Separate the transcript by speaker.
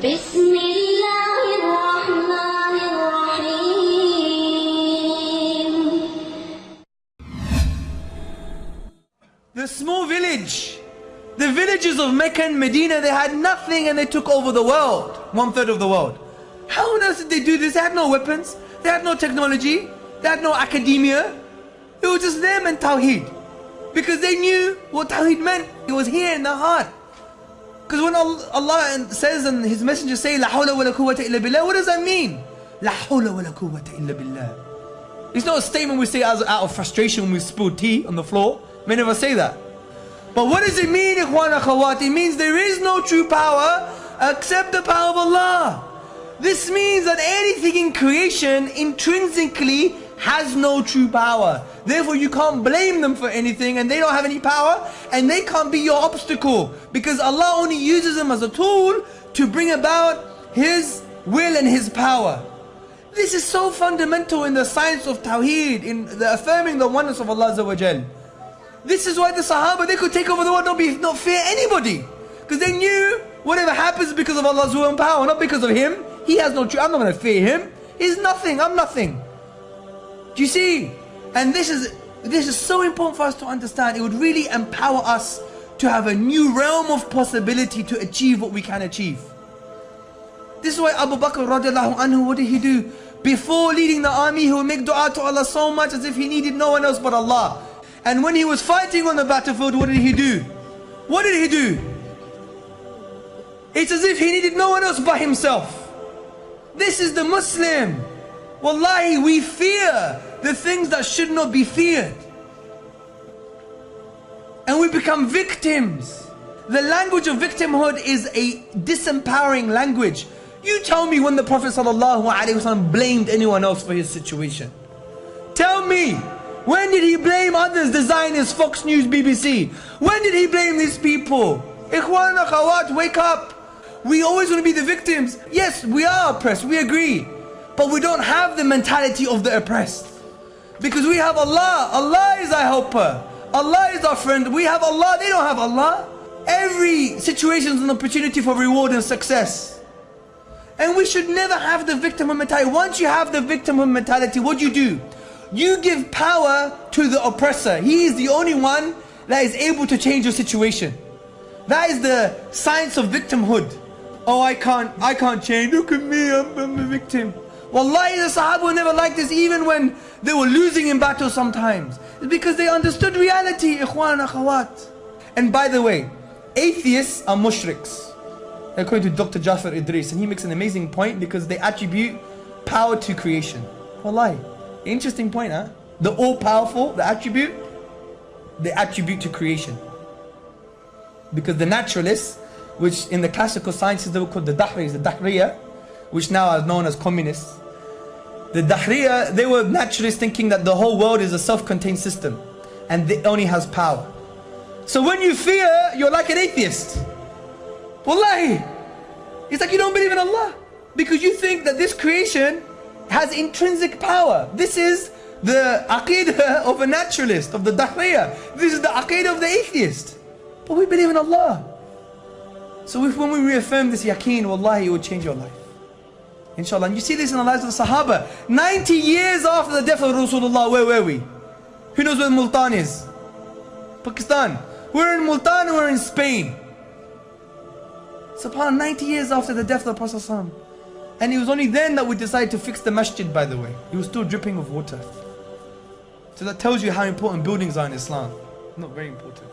Speaker 1: بسم الله الرحمن الرحيم.
Speaker 2: The small village, the villages of Mecca and Medina, they had nothing and they took over the world, 1/3 of the world. How on earth did they do this? They had no weapons, they had no technology, they had no academia. It was just them and Tawheed. Because they knew what Tawheed meant. It was here in the heart. Because when Allah says and His messengers say, La hawla wa la quwwata illa billah, what does that mean? La hawla wa la quwwata illa billah. It's not a statement we say out of frustration when we spill tea on the floor. Many of us say that. But what does it mean, ikhwan akhawat? It means there is no true power except the power of Allah. This means that anything in creation intrinsically has no true power. Therefore you can't blame them for anything, and they don't have any power, and they can't be your obstacle, because Allah only uses them as a tool to bring about His will and His power. This is so fundamental in the science of Tawheed, in the affirming the oneness of Allah Azza wa Jal. This is why the Sahaba, they could take over the world, not fear anybody, because they knew whatever happens is because of Allah's will and power, not because of Him. He has no truth. I'm not going to fear Him. He's nothing. I'm nothing. Do you see? And this is so important for us to understand. It would really empower us to have a new realm of possibility to achieve what we can achieve. This is why Abu Bakr radiallahu anhu, what did he do? Before leading the army, he would make dua to Allah so much as if he needed no one else but Allah. And when he was fighting on the battlefield, what did he do? What did he do? It's as if he needed no one else but himself. This is the Muslim. Wallahi, we fear the things that should not be feared. And we become victims. The language of victimhood is a disempowering language. You tell me when the Prophet ﷺ blamed anyone else for his situation. Tell me, when did he blame others, the Zionists, Fox News, BBC? When did he blame these people? Ikhwan akhawat, wake up. We always want to be the victims. Yes, we are oppressed, we agree. But we don't have the mentality of the oppressed. Because we have Allah. Allah is our helper. Allah is our friend. We have Allah, they don't have Allah. Every situation is an opportunity for reward and success. And we should never have the victimhood mentality. Once you have the victimhood mentality, what do? You give power to the oppressor. He is the only one that is able to change your situation. That is the science of victimhood. Oh, I can't change. Look at me, I'm a victim. Wallahi, the Sahaba were never like this, even when they were losing in battle sometimes. It's because they understood reality, ikhwan and akhawat. And by the way, atheists are mushriks, according to Dr. Jafar Idris, and he makes an amazing point because they attribute power to creation. Wallahi, interesting point, huh? The all-powerful, the attribute, they attribute to creation. Because the naturalists, which in the classical sciences they were called the Dahriya, which now are known as communists. The Dahriya, they were naturalists thinking that the whole world is a self-contained system and it only has power. So when you fear, you're like an atheist. Wallahi, it's like you don't believe in Allah because you think that this creation has intrinsic power. This is the aqidah of a naturalist, of the Dahriya. This is the aqidah of the atheist. But we believe in Allah. So when we reaffirm this yaqeen, wallahi, it will change your life. Inshallah. And you see this in the lives of the Sahaba. 90 years after the death of Rasulullah, where were we? Who knows where Multan is? Pakistan. We're in Multan and we're in Spain. SubhanAllah, 90 years after the death of the Prophet ﷺ. And it was only then that we decided to fix the masjid, by the way. It was still dripping with water. So that tells you how important buildings are in Islam. Not very important.